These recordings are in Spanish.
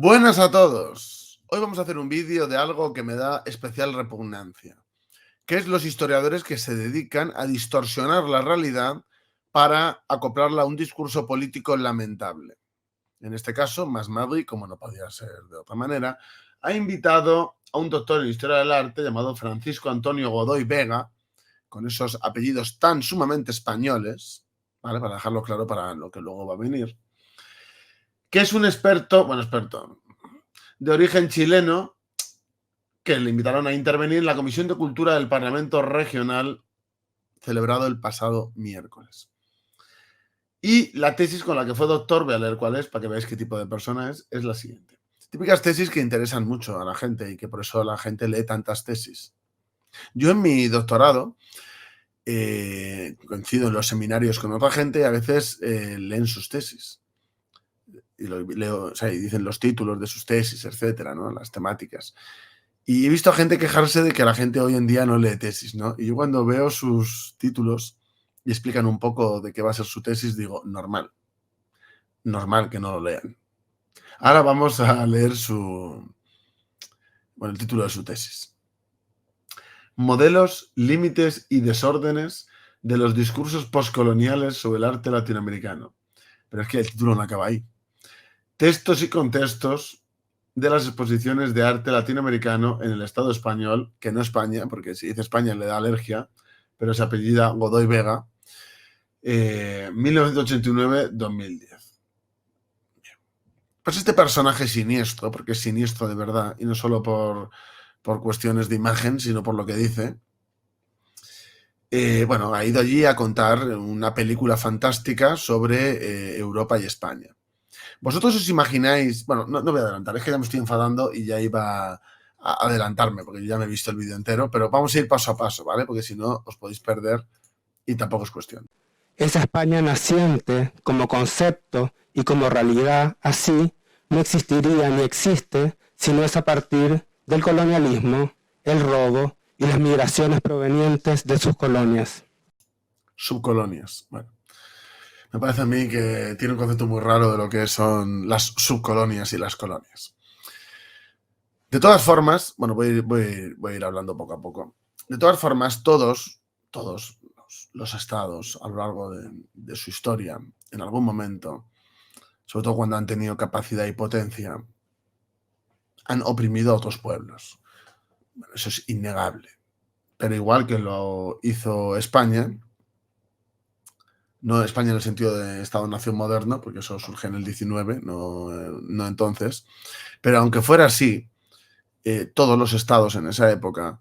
Buenas a todos. Hoy vamos a hacer un vídeo de algo que me da especial repugnancia, que es los historiadores que se dedican a distorsionar la realidad para acoplarla a un discurso político lamentable. En este caso, Masmadri, como no podía ser de otra manera, ha invitado a un doctor en Historia del Arte llamado Francisco Antonio Godoy Vega, con esos apellidos tan sumamente españoles, ¿vale? Para dejarlo claro para lo que luego va a venir, que es un experto, de origen chileno, que le invitaron a intervenir en la Comisión de Cultura del Parlamento Regional celebrado el pasado miércoles. Y la tesis con la que fue doctor, voy a leer cuál es para que veáis qué tipo de persona es la siguiente. Típicas tesis que interesan mucho a la gente y que por eso la gente lee tantas tesis. Yo en mi doctorado coincido en los seminarios con otra gente y a veces leen sus tesis. Y leo, o sea, y dicen los títulos de sus tesis, etcétera, ¿no? Las temáticas. Y he visto a gente quejarse de que la gente hoy en día no lee tesis, ¿no? Y yo cuando veo sus títulos y explican un poco de qué va a ser su tesis, digo, normal. Normal que no lo lean. Ahora vamos a leer el título de su tesis. Modelos, límites y desórdenes de los discursos postcoloniales sobre el arte latinoamericano. Pero es que el título no acaba ahí. Textos y contextos de las exposiciones de arte latinoamericano en el Estado español, que no España, porque si dice España le da alergia, pero se apellida Godoy Vega, 1989-2010. Pues este personaje siniestro, porque es siniestro de verdad, y no solo por cuestiones de imagen, sino por lo que dice, ha ido allí a contar una película fantástica sobre Europa y España. ¿Vosotros os imagináis? Bueno, no voy a adelantar, es que ya me estoy enfadando y ya iba a adelantarme, porque ya me he visto el vídeo entero, pero vamos a ir paso a paso, ¿vale? Porque si no, os podéis perder y tampoco es cuestión. Esa España naciente, como concepto y como realidad, así, no existiría ni existe si no es a partir del colonialismo, el robo y las migraciones provenientes de sus colonias. Subcolonias, bueno. Me parece a mí que tiene un concepto muy raro de lo que son las subcolonias y las colonias. De todas formas, bueno, voy a ir hablando poco a poco. De todas formas, todos los estados a lo largo de su historia, en algún momento, sobre todo cuando han tenido capacidad y potencia, han oprimido a otros pueblos. Bueno, eso es innegable. Pero igual que lo hizo España, no España en el sentido de Estado-nación moderno, porque eso surge en el 19, no entonces, pero aunque fuera así, todos los estados en esa época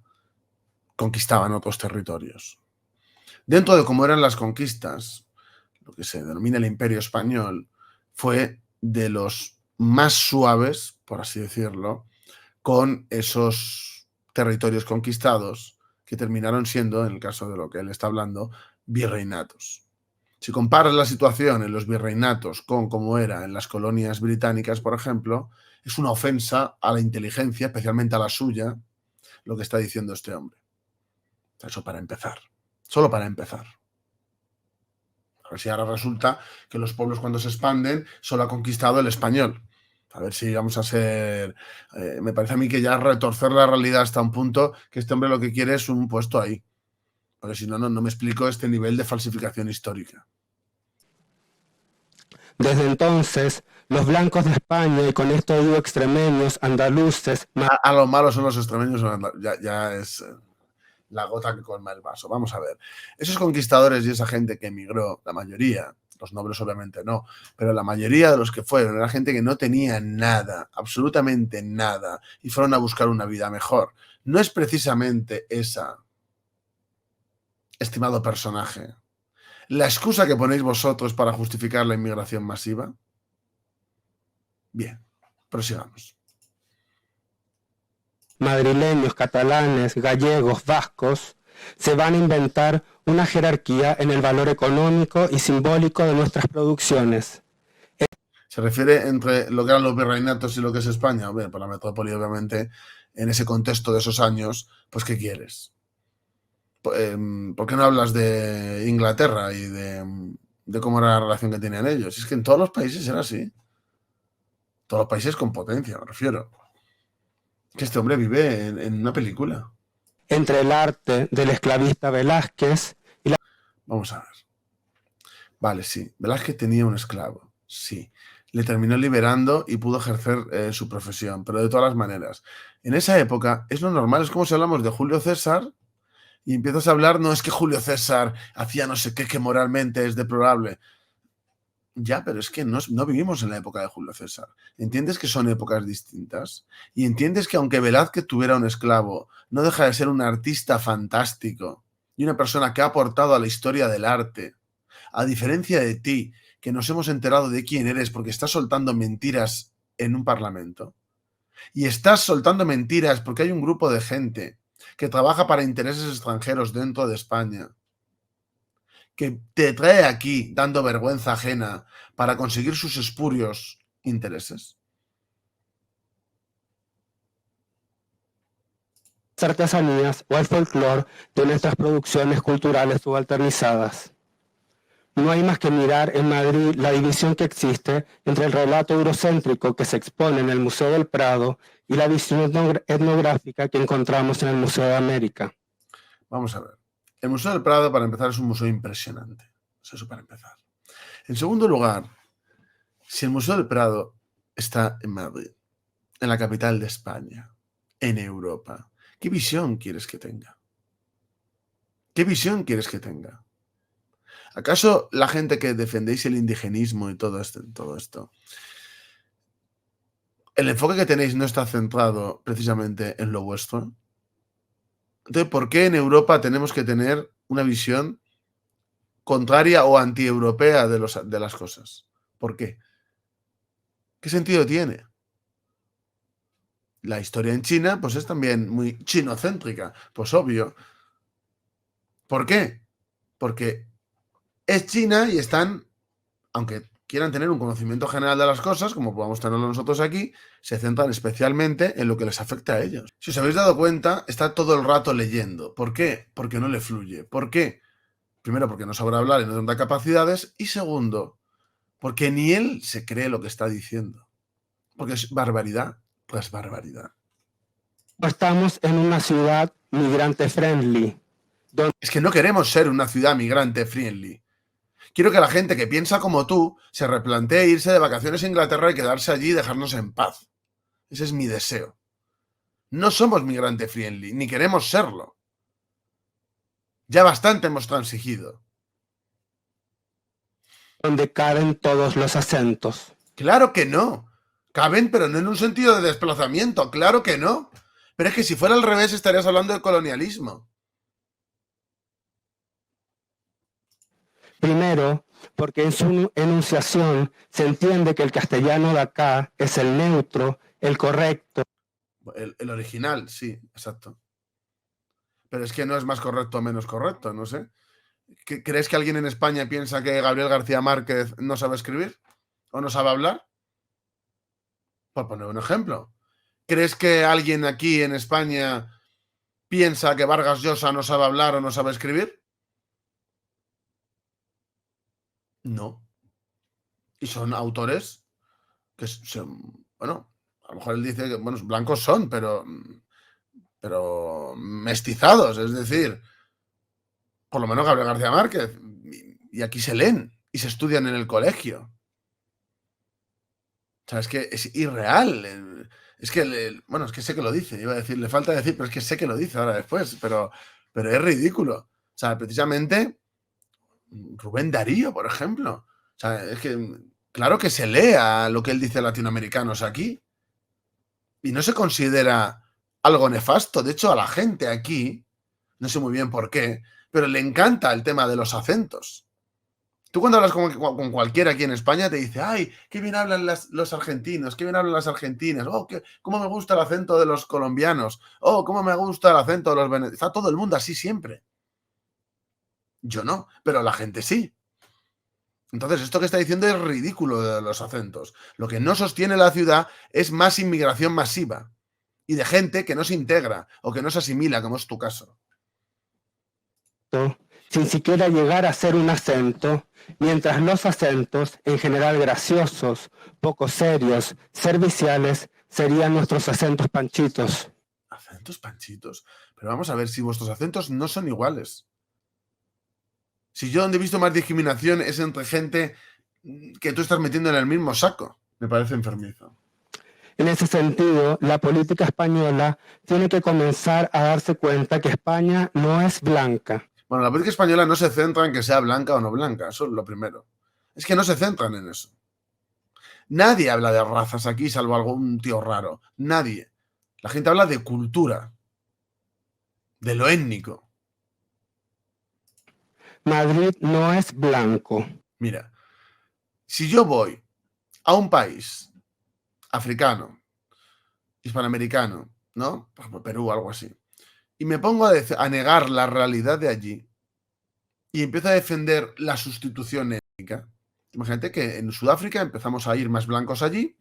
conquistaban otros territorios. Dentro de cómo eran las conquistas, lo que se denomina el Imperio Español, fue de los más suaves, por así decirlo, con esos territorios conquistados que terminaron siendo, en el caso de lo que él está hablando, virreinatos. Si comparas la situación en los virreinatos con cómo era en las colonias británicas, por ejemplo, es una ofensa a la inteligencia, especialmente a la suya, lo que está diciendo este hombre. Eso para empezar. Solo para empezar. A ver si ahora resulta que los pueblos cuando se expanden solo ha conquistado el español. A ver si vamos a ser... me parece a mí que ya retorcer la realidad hasta un punto que este hombre lo que quiere es un puesto ahí. Porque si no, no me explico este nivel de falsificación histórica. Desde entonces, los blancos de España, y con esto digo extremeños, andaluces, A lo malo son los extremeños, ya es la gota que colma el vaso. Vamos a ver. Esos conquistadores y esa gente que emigró, la mayoría, los nobles obviamente no, pero la mayoría de los que fueron era gente que no tenía nada, absolutamente nada, y fueron a buscar una vida mejor. No es precisamente esa, estimado personaje, la excusa que ponéis vosotros para justificar la inmigración masiva. Bien, prosigamos. madrileños, catalanes, gallegos, vascos, se van a inventar una jerarquía en el valor económico y simbólico de nuestras producciones. ¿Se refiere entre lo que eran los virreinatos y lo que es España? Bueno, por la metrópoli, obviamente, en ese contexto de esos años, pues ¿qué quieres? ¿Por qué no hablas de Inglaterra y de cómo era la relación que tenían ellos? Es que en todos los países era así. Todos los países con potencia, me refiero. Que este hombre vive en una película. entre el arte del esclavista Velázquez y la Vamos a ver. Vale, sí. Velázquez tenía un esclavo. Sí. Le terminó liberando y pudo ejercer su profesión, pero de todas las maneras. En esa época es lo normal, es como si hablamos de Julio César y empiezas a hablar, no es que Julio César hacía no sé qué que moralmente es deplorable. Ya, pero es que no vivimos en la época de Julio César. ¿Entiendes que son épocas distintas? Y entiendes que aunque Velázquez tuviera un esclavo, no deja de ser un artista fantástico y una persona que ha aportado a la historia del arte. A diferencia de ti, que nos hemos enterado de quién eres porque estás soltando mentiras en un parlamento. Y estás soltando mentiras porque hay un grupo de gente que trabaja para intereses extranjeros dentro de España, que te trae aquí dando vergüenza ajena para conseguir sus espurios intereses. artesanías o el folclore de nuestras producciones culturales subalternizadas. No hay más que mirar en Madrid la división que existe entre el relato eurocéntrico que se expone en el Museo del Prado y la visión etnográfica que encontramos en el Museo de América. Vamos a ver. El Museo del Prado, para empezar, es un museo impresionante. Eso para empezar. En segundo lugar, si el Museo del Prado está en Madrid, en la capital de España, en Europa, ¿qué visión quieres que tenga? ¿Qué visión quieres que tenga? ¿Acaso la gente que defendéis el indigenismo y todo esto, el enfoque que tenéis no está centrado precisamente en lo vuestro? Entonces, ¿por qué en Europa tenemos que tener una visión contraria o anti-europea de las cosas? ¿Por qué? ¿Qué sentido tiene? La historia en China, pues es también muy chinocéntrica. Pues obvio. ¿Por qué? Porque es China y están, aunque quieran tener un conocimiento general de las cosas, como podamos tenerlo nosotros aquí, se centran especialmente en lo que les afecta a ellos. Si os habéis dado cuenta, está todo el rato leyendo. ¿Por qué? Porque no le fluye. ¿Por qué? Primero, porque no sabe hablar y no tendrá capacidades. Y segundo, porque ni él se cree lo que está diciendo. Porque es barbaridad tras barbaridad. Estamos en una ciudad migrante friendly. Es que no queremos ser una ciudad migrante friendly. Quiero que la gente que piensa como tú se replantee irse de vacaciones a Inglaterra y quedarse allí y dejarnos en paz. Ese es mi deseo. No somos migrante friendly, ni queremos serlo. Ya bastante hemos transigido. Donde caben todos los acentos. Claro que no. Caben, pero no en un sentido de desplazamiento. Claro que no. Pero es que si fuera al revés estarías hablando de colonialismo. Primero, porque en su enunciación se entiende que el castellano de acá es el neutro, el correcto. El original, sí, exacto. Pero es que no es más correcto o menos correcto, no sé. ¿Crees que alguien en España piensa que Gabriel García Márquez no sabe escribir? ¿O no sabe hablar? Por poner un ejemplo. ¿Crees que alguien aquí en España piensa que Vargas Llosa no sabe hablar o no sabe escribir? No. Y son autores que son, bueno, a lo mejor él dice que, bueno, blancos son, pero mestizados, es decir, por lo menos Gabriel García Márquez. Y aquí se leen y se estudian en el colegio. O sea, es que es irreal. Es que, bueno, es que sé que lo dice, iba a decir, le falta decir, pero es que sé que lo dice ahora después, pero es ridículo. O sea, precisamente Rubén Darío, por ejemplo. O sea, es que, claro que se lea lo que él dice a latinoamericanos aquí. Y no se considera algo nefasto. De hecho, a la gente aquí, no sé muy bien por qué, pero le encanta el tema de los acentos. Tú cuando hablas con cualquiera aquí en España te dice, ay, qué bien hablan los argentinos, qué bien hablan las argentinas, oh, cómo me gusta el acento de los colombianos, oh, cómo me gusta el acento de los venezolanos. Está todo el mundo así siempre. Yo no, pero la gente sí. Entonces, esto que está diciendo es ridículo de los acentos. Lo que no sostiene la ciudad es más inmigración masiva y de gente que no se integra o que no se asimila, como es tu caso. sin siquiera llegar a ser un acento, mientras los acentos, en general graciosos, poco serios, serviciales, serían nuestros acentos panchitos. Acentos panchitos. Pero vamos a ver, si vuestros acentos no son iguales. Si yo donde he visto más discriminación es entre gente que tú estás metiendo en el mismo saco. Me parece enfermizo. En ese sentido, la política española tiene que comenzar a darse cuenta que España no es blanca. Bueno, la política española no se centra en que sea blanca o no blanca, eso es lo primero. Es que no se centran en eso. Nadie habla de razas aquí, salvo algún tío raro. Nadie. La gente habla de cultura, de lo étnico. Madrid no es blanco. Mira, si yo voy a un país africano, hispanoamericano, ¿no? Por ejemplo, Perú o algo así, y me pongo a negar la realidad de allí y empiezo a defender la sustitución étnica. Imagínate que en Sudáfrica empezamos a ir más blancos allí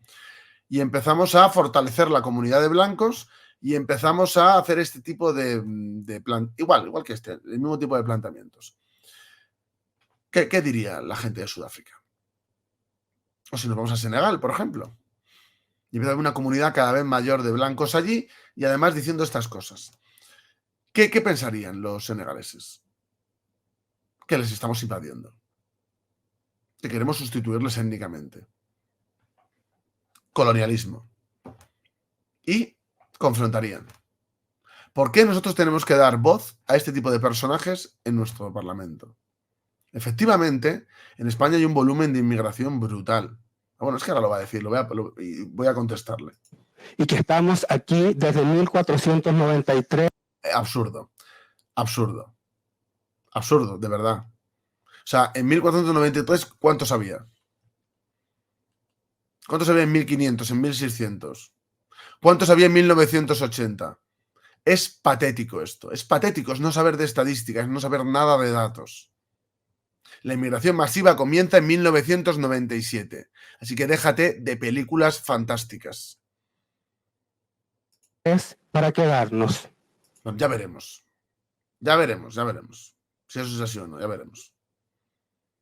y empezamos a fortalecer la comunidad de blancos y empezamos a hacer este tipo de igual que el mismo tipo de planteamientos. ¿Qué diría la gente de Sudáfrica? O si nos vamos a Senegal, por ejemplo. Y empieza a haber una comunidad cada vez mayor de blancos allí y además diciendo estas cosas. ¿Qué pensarían los senegaleses? Que les estamos invadiendo. Que queremos sustituirles étnicamente. Colonialismo. Y confrontarían. ¿Por qué nosotros tenemos que dar voz a este tipo de personajes en nuestro Parlamento? Efectivamente, en España hay un volumen de inmigración brutal. Bueno, es que ahora lo va a decir, voy a contestarle. Y que estamos aquí desde 1493. Absurdo, absurdo, absurdo, de verdad. O sea, en 1493, ¿cuántos había? ¿Cuántos había en 1500, en 1600? ¿Cuántos había en 1980? Es patético esto, es patético, es no saber de estadísticas, es no saber nada de datos. La inmigración masiva comienza en 1997, así que déjate de películas fantásticas. Es para quedarnos. Bueno, ya veremos. Ya veremos, ya veremos. Si eso es así o no, ya veremos.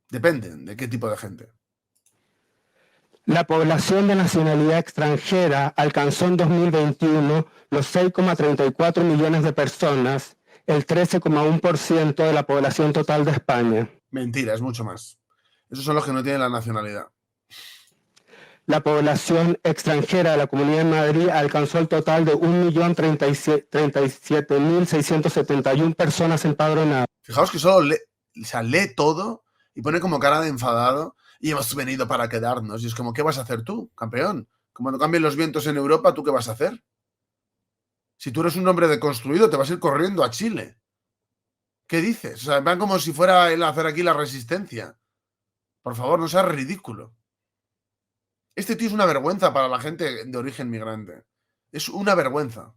Depende de qué tipo de gente. La población de nacionalidad extranjera alcanzó en 2021 los 6,34 millones de personas, el 13,1% de la población total de España. Mentira, es mucho más. Esos son los que no tienen la nacionalidad. La población extranjera de la Comunidad de Madrid alcanzó el total de 1.037.671 personas empadronadas. Fijaos que solo lee todo y pone como cara de enfadado y hemos venido para quedarnos. Y es como, ¿qué vas a hacer tú, campeón? Como no cambien los vientos en Europa, ¿tú qué vas a hacer? Si tú eres un hombre deconstruido, te vas a ir corriendo a Chile. ¿Qué dices? O sea, van como si fuera él a hacer aquí la resistencia. Por favor, no seas ridículo. Este tío es una vergüenza para la gente de origen migrante. Es una vergüenza.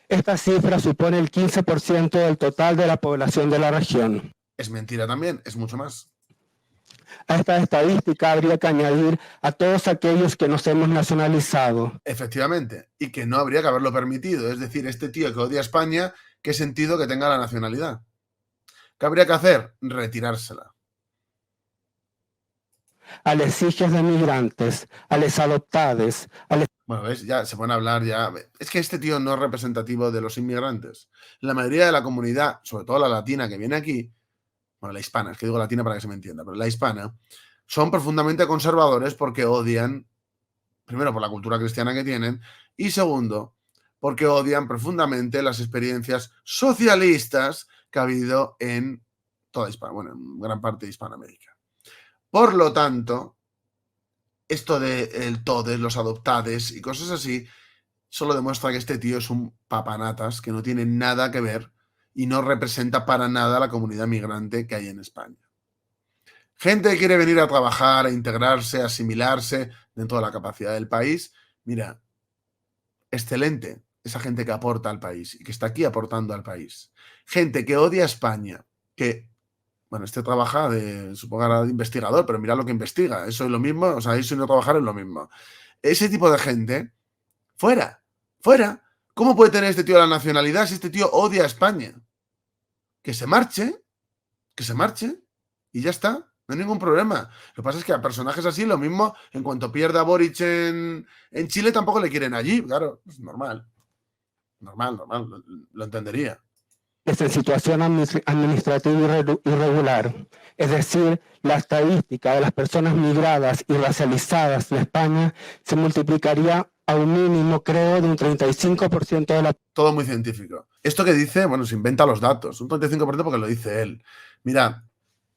Esta cifra supone el 15% del total de la población de la región. Es mentira también, es mucho más. A esta estadística habría que añadir a todos aquellos que nos hemos nacionalizado. Efectivamente, y que no habría que haberlo permitido. Es decir, este tío que odia a España, ¿qué sentido que tenga la nacionalidad? ¿Qué habría que hacer? Retirársela. A les hijas de migrantes, a les adoptades, a les... Bueno, ¿ves? Ya se van a hablar ya. Es que este tío no es representativo de los inmigrantes. La mayoría de la comunidad, sobre todo la latina que viene aquí, bueno, la hispana, es que digo latina para que se me entienda, pero la hispana, son profundamente conservadores porque odian, primero por la cultura cristiana que tienen, y segundo, porque odian profundamente las experiencias socialistas que ha habido en toda Hispania, bueno, en gran parte de Hispanoamérica. Por lo tanto, esto de el todes, los adoptades y cosas así, solo demuestra que este tío es un papanatas que no tiene nada que ver y no representa para nada a la comunidad migrante que hay en España. Gente que quiere venir a trabajar, a integrarse, a asimilarse dentro de la capacidad del país. Mira, excelente esa gente que aporta al país y que está aquí aportando al país. Gente que odia a España, que, bueno, este trabaja supongo, de investigador, pero mira lo que investiga. Eso es lo mismo, o sea, eso y no trabajar es lo mismo. Ese tipo de gente, fuera, fuera. ¿Cómo puede tener este tío la nacionalidad si este tío odia a España? que se marche, y ya está, no hay ningún problema. Lo que pasa es que a personajes así, lo mismo, en cuanto pierda Boric en Chile, tampoco le quieren allí, claro, es normal, lo entendería. Es en situación administrativa irregular, es decir, la estadística de las personas migradas y racializadas de España se multiplicaría a un mínimo, creo, de un 35% de la... Todo muy científico. Esto que dice, bueno, se inventa los datos, un 35% porque lo dice él. Mira,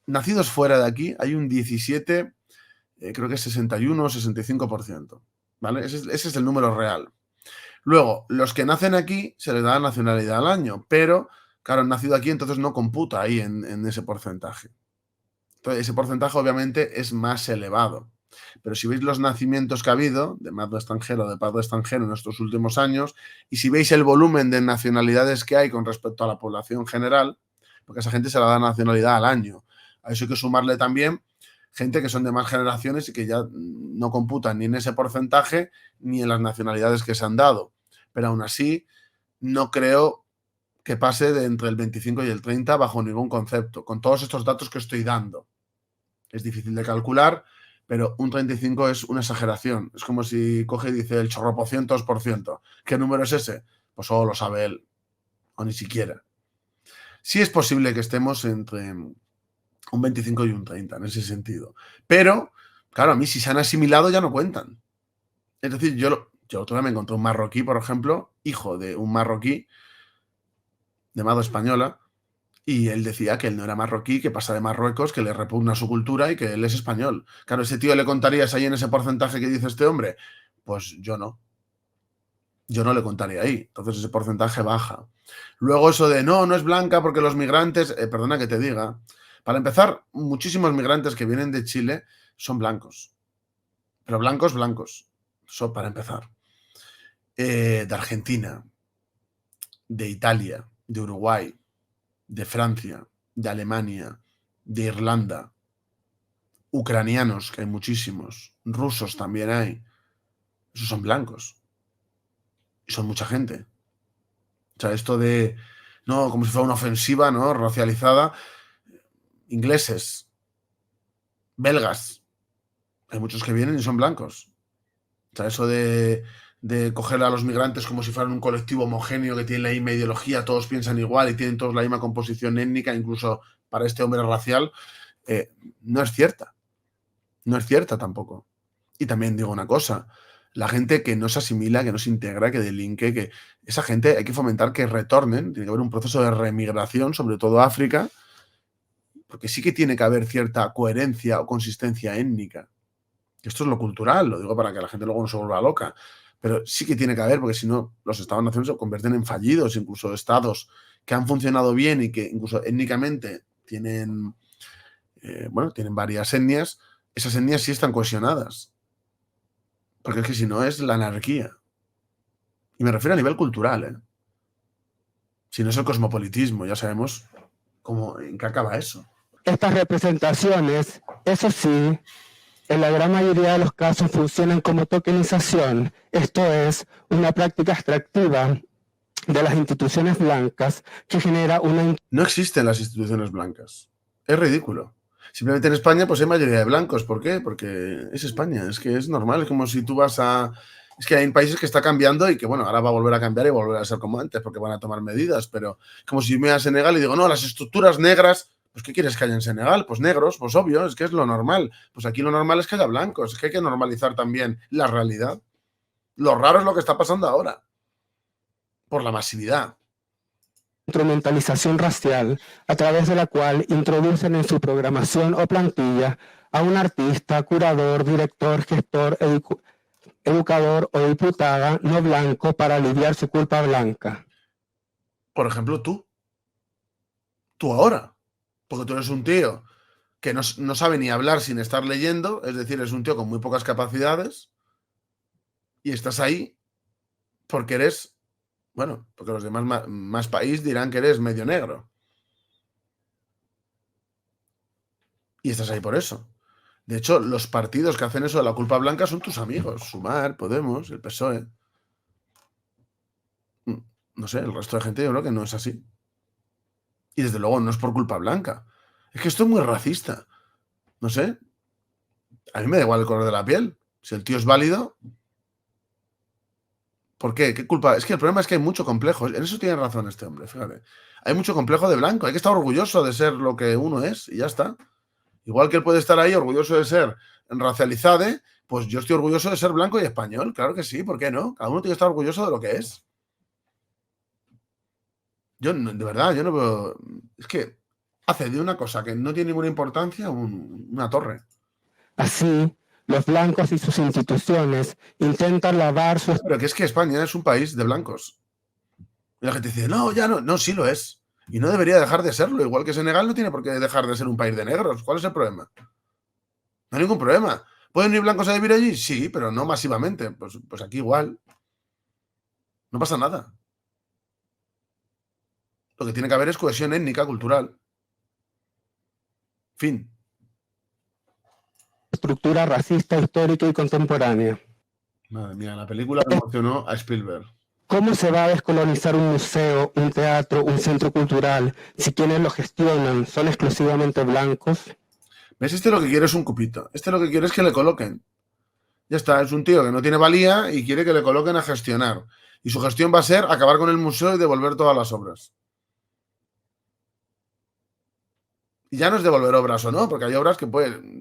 nacidos fuera de aquí hay un 17, creo que es 61 o 65%, ¿vale? Ese es el número real. Luego, los que nacen aquí se les da la nacionalidad al año, pero, claro, han nacido aquí, entonces no computa ahí en ese porcentaje. Entonces, ese porcentaje obviamente es más elevado. Pero si veis los nacimientos que ha habido de mazo extranjero, de pardo extranjero en estos últimos años, y si veis el volumen de nacionalidades que hay con respecto a la población general, porque a esa gente se la da nacionalidad al año. A eso hay que sumarle también gente que son de más generaciones y que ya no computan ni en ese porcentaje ni en las nacionalidades que se han dado. Pero aún así, no creo que pase de entre el 25 y el 30 bajo ningún concepto, con todos estos datos que estoy dando. Es difícil de calcular, pero un 35 es una exageración. Es como si coge y dice el chorropocientos por ciento. ¿Qué número es ese? Pues solo lo sabe él, o ni siquiera. Sí es posible que estemos entre un 25 y un 30 en ese sentido. Pero, claro, a mí si se han asimilado ya no cuentan. Es decir, yo otro día me encontré un marroquí, por ejemplo, hijo de un marroquí de madre española, y él decía que él no era marroquí, que pasa de Marruecos, que le repugna su cultura y que él es español. Claro, ese tío le contarías ahí en ese porcentaje que dice este hombre. Pues yo no. Yo no le contaría ahí. Entonces ese porcentaje baja. Luego eso de no es blanca porque los migrantes, perdona que te diga, para empezar, muchísimos migrantes que vienen de Chile son blancos. Pero blancos, blancos. Eso para empezar. De Argentina, de Italia, de Uruguay, de Francia, de Alemania, de Irlanda, ucranianos, que hay muchísimos, rusos también hay, esos son blancos, y son mucha gente. O sea, esto de, no, como si fuera una ofensiva, ¿no? Racializada, ingleses, belgas, hay muchos que vienen y son blancos. O sea, eso de coger a los migrantes como si fueran un colectivo homogéneo que tiene la misma ideología, todos piensan igual y tienen todos la misma composición étnica, incluso para este hombre racial, no es cierta. No es cierta tampoco. Y también digo una cosa, la gente que no se asimila, que no se integra, que delinque, que esa gente hay que fomentar que retornen, tiene que haber un proceso de remigración, sobre todo a África, porque sí que tiene que haber cierta coherencia o consistencia étnica. Esto es lo cultural, lo digo para que la gente luego no se vuelva loca, pero sí que tiene que haber, porque si no, los estados-naciones se convierten en fallidos, incluso estados que han funcionado bien y que incluso étnicamente tienen, tienen varias etnias, esas etnias sí están cohesionadas. Porque es que si no es la anarquía. Y me refiero a nivel cultural, ¿eh? Si no es el cosmopolitismo, ya sabemos en qué acaba eso. Estas representaciones, eso sí, en la gran mayoría de los casos funcionan como tokenización, esto es, una práctica extractiva de las instituciones blancas que genera una... No existen las instituciones blancas. Es ridículo. Simplemente en España pues hay mayoría de blancos. ¿Por qué? Porque es España. Es que es normal. Es como si tú vas a... Es que hay países que está cambiando y que, bueno, ahora va a volver a cambiar y volver a ser como antes porque van a tomar medidas. Pero como si me voy a Senegal y digo, no, las estructuras negras, pues ¿qué quieres que haya en Senegal? Pues negros, pues obvio, es que es lo normal. Pues aquí lo normal es que haya blancos. Es que hay que normalizar también la realidad. Lo raro es lo que está pasando ahora. Por la masividad. Instrumentalización racial a través de la cual introducen en su programación o plantilla a un artista, curador, director, gestor, educador o diputada no blanco para aliviar su culpa blanca. Por ejemplo, tú ahora, porque tú eres un tío que no sabe ni hablar sin estar leyendo, es decir, es un tío con muy pocas capacidades y estás ahí porque eres, bueno, porque los demás más país dirán que eres medio negro. Y estás ahí por eso. De hecho, los partidos que hacen eso de la culpa blanca son tus amigos. Sumar, Podemos, el PSOE. No sé, el resto de gente yo creo que no es así. Y desde luego no es por culpa blanca. Es que esto es muy racista. No sé. A mí me da igual el color de la piel. Si el tío es válido, ¿por qué? ¿Qué culpa? Es que el problema es que hay mucho complejo. En eso tiene razón este hombre, fíjate. Hay mucho complejo de blanco. Hay que estar orgulloso de ser lo que uno es y ya está. Igual que él puede estar ahí orgulloso de ser racializado, pues yo estoy orgulloso de ser blanco y español. Claro que sí, ¿por qué no? Cada uno tiene que estar orgulloso de lo que es. Yo, de verdad, yo no veo... Es que hace de una cosa que no tiene ninguna importancia una torre. Así, los blancos y sus instituciones intentan lavar su... Pero que es que España es un país de blancos. Y la gente dice, no, ya no, no, sí lo es. Y no debería dejar de serlo. Igual que Senegal no tiene por qué dejar de ser un país de negros. ¿Cuál es el problema? No hay ningún problema. ¿Pueden ir blancos a vivir allí? Sí, pero no masivamente. Pues aquí igual. No pasa nada. Lo que tiene que haber es cohesión étnica, cultural. Fin. estructura racista histórica y contemporánea. Madre mía, la película emocionó a Spielberg. ¿Cómo se va a descolonizar un museo, un teatro, un centro cultural si quienes lo gestionan son exclusivamente blancos? ¿Ves? Este lo que quiere es un cupito. Este lo que quiere es que le coloquen. Ya está, es un tío que no tiene valía y quiere que le coloquen a gestionar. Y su gestión va a ser acabar con el museo y devolver todas las obras. Y ya no es devolver obras o no, porque hay obras que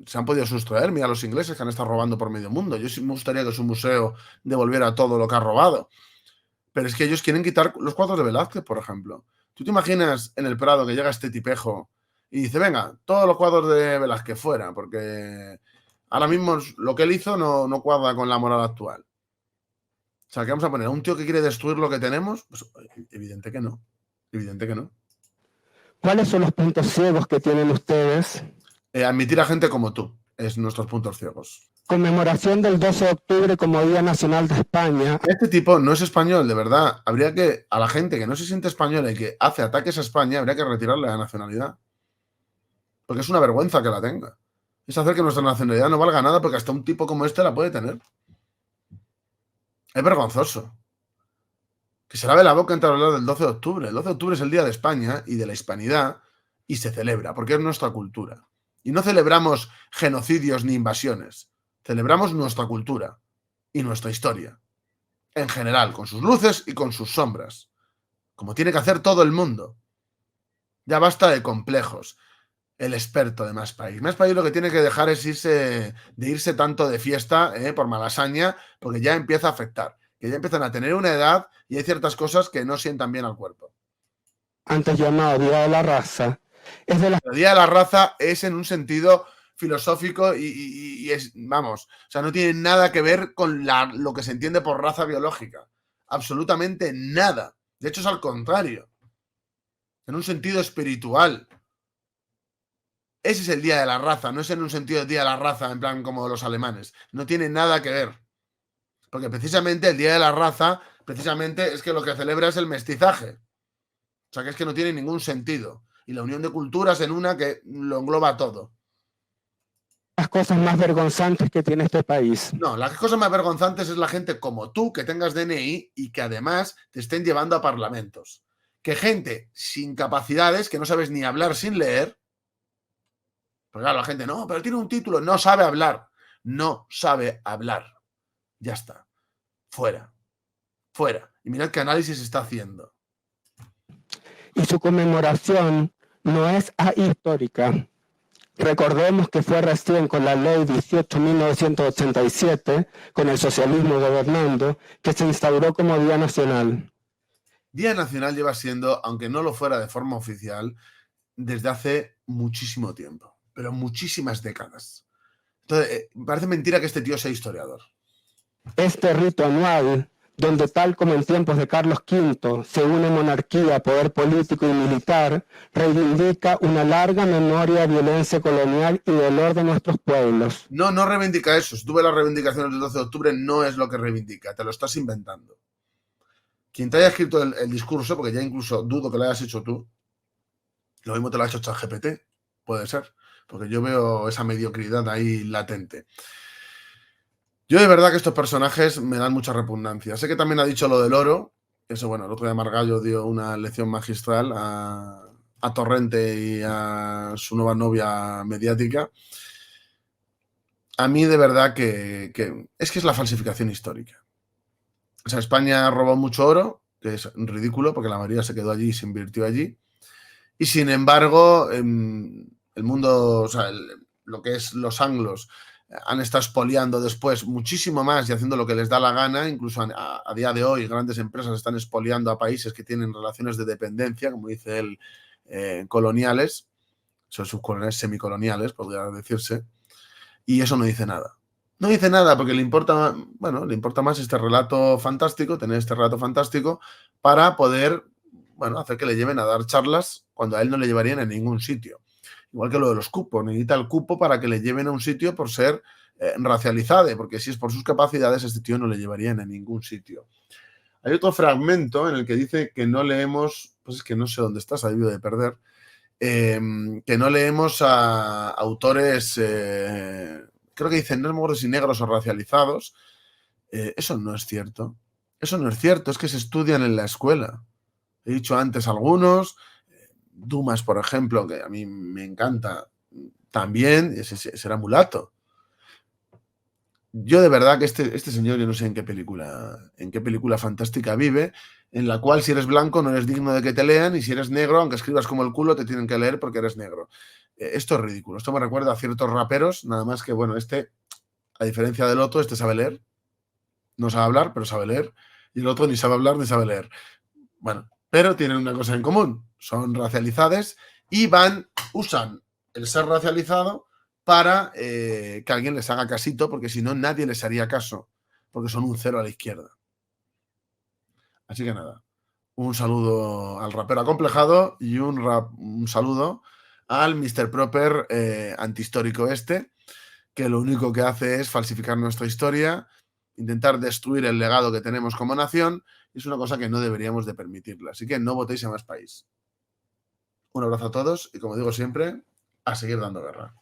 se han podido sustraer. Mira los ingleses que han estado robando por medio mundo. Yo sí me gustaría que su museo devolviera todo lo que ha robado. Pero es que ellos quieren quitar los cuadros de Velázquez, por ejemplo. ¿Tú te imaginas en el Prado que llega este tipejo y dice, venga, todos los cuadros de Velázquez fuera, porque ahora mismo lo que él hizo no cuadra con la moral actual? O sea, ¿qué vamos a poner? ¿A un tío que quiere destruir lo que tenemos? Pues evidente que no. Evidente que no. ¿Cuáles son los puntos ciegos que tienen ustedes? Admitir a gente como tú es nuestros puntos ciegos. Conmemoración del 12 de octubre como Día Nacional de España. Este tipo no es español, de verdad. Habría que, a la gente que no se siente española y que hace ataques a España, habría que retirarle la nacionalidad. Porque es una vergüenza que la tenga. Es hacer que nuestra nacionalidad no valga nada porque hasta un tipo como este la puede tener. Es vergonzoso. Que se lave la boca entre hablar del 12 de octubre. El 12 de octubre es el Día de España y de la hispanidad y se celebra porque es nuestra cultura. Y no celebramos genocidios ni invasiones. Celebramos nuestra cultura y nuestra historia. En general, con sus luces y con sus sombras. Como tiene que hacer todo el mundo. Ya basta de complejos. El experto de Más País. Más País lo que tiene que dejar es irse tanto de fiesta por malasaña, porque ya empieza a afectar. Que ya empiezan a tener una edad y hay ciertas cosas que no sientan bien al cuerpo. Antes llamado Día de la Raza, es de las... El Día de la Raza es en un sentido filosófico y es, vamos, o sea, no tiene nada que ver con lo que se entiende por raza biológica. Absolutamente nada. De hecho, es al contrario. En un sentido espiritual. Ese es el Día de la Raza, no es en un sentido de Día de la Raza, en plan como los alemanes. No tiene nada que ver. Porque precisamente el Día de la Raza, precisamente es que lo que celebra es el mestizaje. O sea, que es que no tiene ningún sentido. Y la unión de culturas en una que lo engloba todo. las cosas más vergonzantes que tiene este país. No, las cosas más vergonzantes es la gente como tú que tengas DNI y que además te estén llevando a parlamentos. Que gente sin capacidades, que no sabes ni hablar sin leer. Pues claro, la gente, no, pero tiene un título, no sabe hablar. No sabe hablar. Ya está. Fuera. Fuera. Y mirad qué análisis está haciendo. Y su conmemoración no es ahistórica. Recordemos que fue recién con la ley 18.987, con el socialismo gobernando, que se instauró como Día Nacional. Día Nacional lleva siendo, aunque no lo fuera de forma oficial, desde hace muchísimo tiempo. Pero muchísimas décadas. Entonces, parece mentira que este tío sea historiador. Este rito anual, donde tal como en tiempos de Carlos V se une monarquía, poder político y militar, reivindica una larga memoria de violencia colonial y dolor de nuestros pueblos. No, no reivindica eso. Si tú ves las reivindicaciones del 12 de octubre, no es lo que reivindica. Te lo estás inventando. Quien te haya escrito el discurso, porque ya incluso dudo que lo hayas hecho tú, lo mismo te lo ha hecho ChatGPT, puede ser, porque yo veo esa mediocridad ahí latente. Yo de verdad que estos personajes me dan mucha repugnancia. Sé que también ha dicho lo del oro. Eso, bueno, el otro día Margallo dio una lección magistral a Torrente y a su nueva novia mediática, a mí de verdad que es la falsificación histórica. O sea, España robó mucho oro, que es ridículo porque la mayoría se quedó allí y se invirtió allí. Y sin embargo, el mundo, o sea, lo que es los anglos, han estado expoliando después muchísimo más y haciendo lo que les da la gana. Incluso a día de hoy grandes empresas están expoliando a países que tienen relaciones de dependencia, como dice él, coloniales, son subcoloniales, semicoloniales, podría decirse, y eso no dice nada. No dice nada porque le importa, bueno, le importa más este relato fantástico, tener este relato fantástico para poder, bueno, hacer que le lleven a dar charlas cuando a él no le llevarían a ningún sitio. Igual que lo de los cupos, necesita el cupo para que le lleven a un sitio por ser racializado, porque si es por sus capacidades, este tío no le llevarían a ningún sitio. Hay otro fragmento en el que dice que no leemos, pues es que no sé dónde estás, ha debido de perder, que no leemos a autores, creo que dicen, no me acuerdo si negros o racializados. Eso no es cierto. Eso no es cierto, es que se estudian en la escuela. He dicho antes algunos, Dumas, por ejemplo, que a mí me encanta también, ese será mulato. Yo de verdad que este señor, yo no sé en qué película fantástica vive, en la cual si eres blanco no eres digno de que te lean y si eres negro, aunque escribas como el culo, te tienen que leer porque eres negro. Esto es ridículo. Esto me recuerda a ciertos raperos, nada más que, bueno, a diferencia del otro, este sabe leer. No sabe hablar, pero sabe leer. Y el otro ni sabe hablar ni sabe leer. Bueno, pero tienen una cosa en común. Son racializados y usan el ser racializado para que alguien les haga casito, porque si no, nadie les haría caso, porque son un cero a la izquierda. Así que nada, un saludo al rapero acomplejado y un saludo al Mr. Proper antihistórico que lo único que hace es falsificar nuestra historia, intentar destruir el legado que tenemos como nación, y es una cosa que no deberíamos de permitirla. Así que no votéis a Más País. Un abrazo a todos y, como digo siempre, a seguir dando guerra.